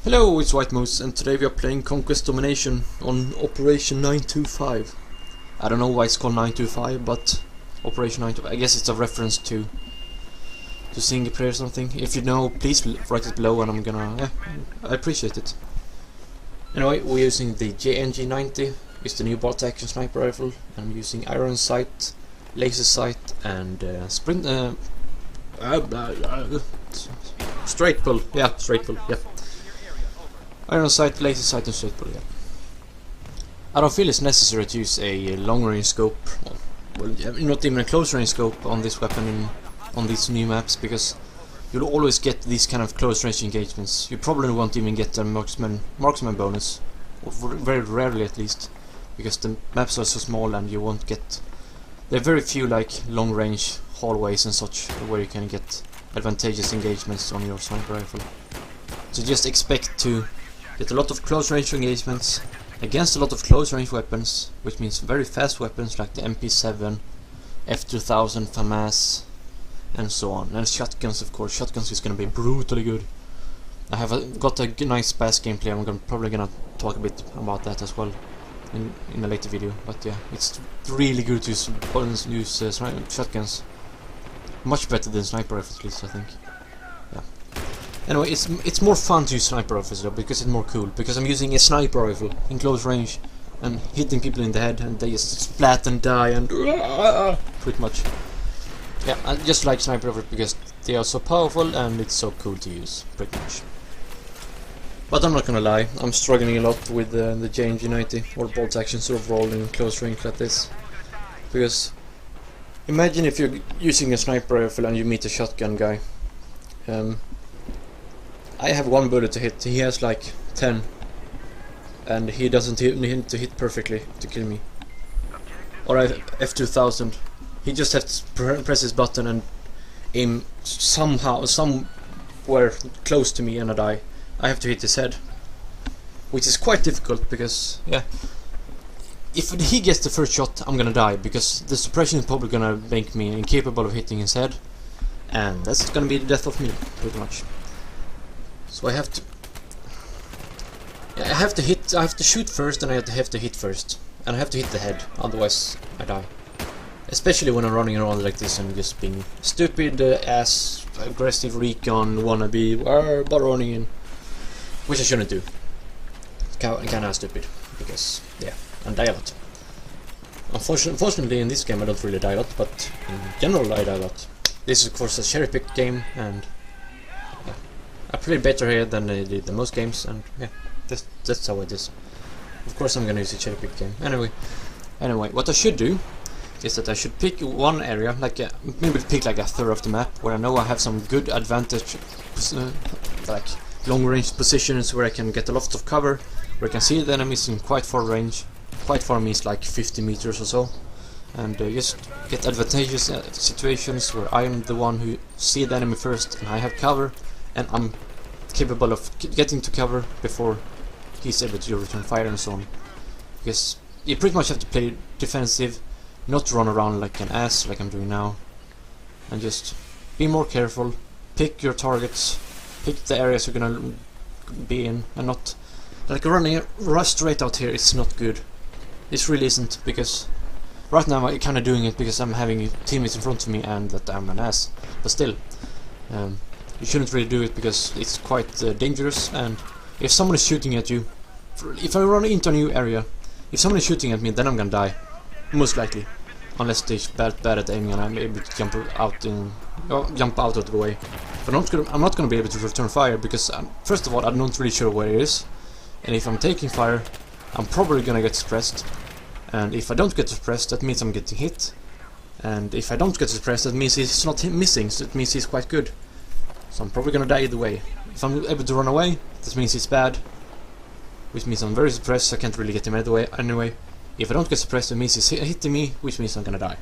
Hello, it's WhiteMoose, and today we are playing Conquest Domination on Operation 925. I don't know why it's called 925, but Operation 925. I guess it's a reference to single player or something. If you know, please write it below, and I'm gonna. I appreciate it. Anyway, we're using the JNG-90. It's the new bolt action sniper rifle. I'm using iron sight, laser sight, and straight pull. Yeah, straight pull. Yeah. Iron sight, laser sight, and straight pull, yeah. I don't feel it's necessary to use a long range scope, well, not even a close range scope on this weapon on these new maps, because you'll always get these kind of close range engagements. You probably won't even get a marksman bonus, or very rarely at least, because the maps are so small and you won't get. There are very few like long range hallways and such where you can get advantageous engagements on your sniper rifle. So just expect to get a lot of close range engagements against a lot of close range weapons, which means very fast weapons like the MP7, F2000, FAMAS, and so on. And shotguns, of course. Shotguns is gonna be brutally good. I have got a nice fast gameplay. I'm probably gonna talk a bit about that as well in a later video. But yeah, it's really good to use shotguns. Much better than sniper rifles, at least I think. Yeah. Anyway, it's more fun to use sniper rifles though, because it's more cool. Because I'm using a sniper rifle in close range and hitting people in the head, and they just splat and die and pretty much. Yeah, I just like sniper rifles because they are so powerful and it's so cool to use, pretty much. But I'm not gonna lie, I'm struggling a lot with the JNG-90 or bolt action sort of role in close range like this. Because imagine if you're using a sniper rifle and you meet a shotgun guy. I have one bullet to hit, he has like 10, and he doesn't need to hit perfectly to kill me. Or I have F2000, he just has to press his button and aim somewhere close to me and I die. I have to hit his head, which is quite difficult because, yeah, if he gets the first shot I'm gonna die, because the suppression is probably gonna make me incapable of hitting his head, and that's gonna be the death of me, pretty much. So I have to. Yeah, I have to shoot first, and I have to hit first, and I have to hit the head. Otherwise, I die. Especially when I'm running around like this and just being stupid, ass, aggressive recon wannabe, but running in, which I shouldn't do. Kind of stupid, because yeah, I die a lot. Unfortunately, in this game I don't really die a lot, but in general I die a lot. This is of course a cherry pick game, and I play better here than I did in most games, and yeah, that's how it is. Of course I'm gonna use a cherry pick game. Anyway, what I should do is that I should pick one area, like maybe pick like a third of the map, where I know I have some good advantage, like long range positions where I can get a lot of cover, where I can see the enemies in quite far range. Quite far means like 50 meters or so, and just get advantageous situations where I am the one who see the enemy first and I have cover, and I'm capable of getting to cover before he's able to return fire and so on. Because you pretty much have to play defensive, not run around like an ass like I'm doing now, and just be more careful, pick your targets, pick the areas you're gonna be in, and not like rush straight out here. It's not good. This really isn't, because right now I'm kinda doing it because I'm having teammates in front of me and that I'm an ass, but still. You shouldn't really do it because it's quite dangerous, and if someone is shooting at you, if I run into a new area, if someone is shooting at me, then I'm gonna die, most likely, unless they're bad at aiming and I'm able to jump out of the way. But I'm not gonna be able to return fire because first of all I'm not really sure where it is, and if I'm taking fire, I'm probably gonna get suppressed, and if I don't get suppressed, that means I'm getting hit, and if I don't get suppressed, that means he's not missing, so it means he's quite good. So I'm probably gonna die either way. If I'm able to run away, that means he's bad, which means I'm very suppressed, so I can't really get him anyway. If I don't get suppressed, it means he's hitting me, which means I'm gonna die.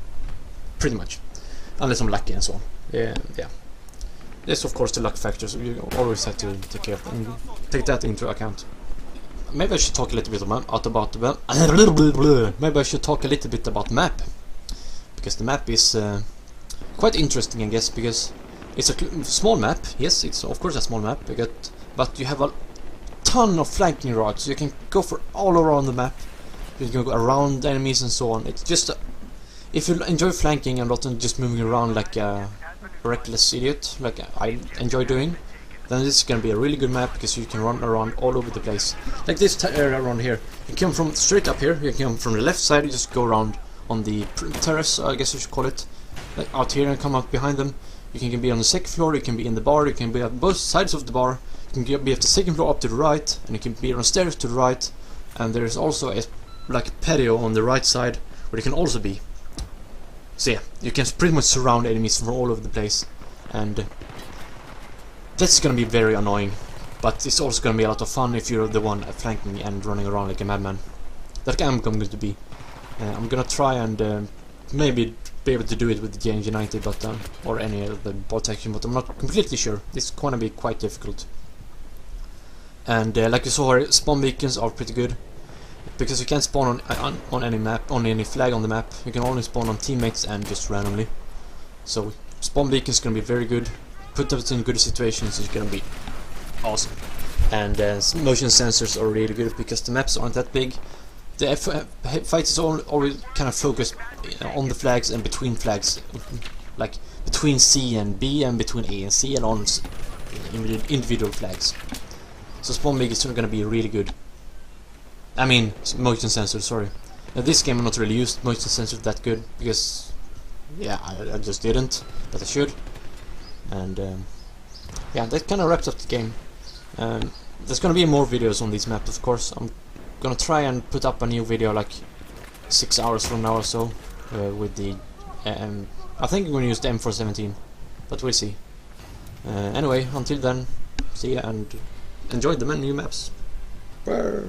Pretty much. Unless I'm lucky and so on. Yeah. There's of course the luck factor, so you always have to take that into account. Maybe I should talk a little bit about maybe I should talk a little bit about the map. Because the map is quite interesting, I guess, because it's a small map. Yes, it's of course a small map, but you have ton of flanking routes. You can go for all around the map. You can go around enemies and so on. It's just if you enjoy flanking and not just moving around like a reckless idiot, like I enjoy doing, then this is gonna be a really good map because you can run around all over the place. Like this area around here. You come from straight up here. You can come from the left side. You just go around on the terrace, I guess you should call it, like out here, and come out behind them. You can be on the second floor. You can be in the bar. You can be at both sides of the bar. You can be at the second floor up to the right, and you can be on stairs to the right. And there is also a like a patio on the right side where you can also be. So yeah, you can pretty much surround enemies from all over the place, and that's gonna be very annoying. But it's also gonna be a lot of fun if you're the one flanking and running around like a madman. That I'm going to be. I'm gonna try and maybe be able to do it with the JNG-90, but or any of the bot action, but I'm not completely sure. It's gonna be quite difficult. And like you saw here, spawn beacons are pretty good because you can't spawn on any map, on any flag on the map. You can only spawn on teammates and just randomly. So spawn beacons gonna be very good. Put it in good situations, it's gonna be awesome. And motion sensors are really good because the maps aren't that big. The fight is always kind of focused on the flags and between flags, like between C and B and between A and C and on individual flags. So spawn beacons are gonna be really good. I mean motion sensors, sorry. Now this game I'm not really used motion sensors that good because yeah, I just didn't, but I should. And yeah, that kind of wraps up the game. There's gonna be more videos on these maps, of course. I'm gonna try and put up a new video like 6 hours from now or so with the I think I'm gonna use the M417, but we'll see. Anyway, until then, see ya and enjoy the new maps. Brr.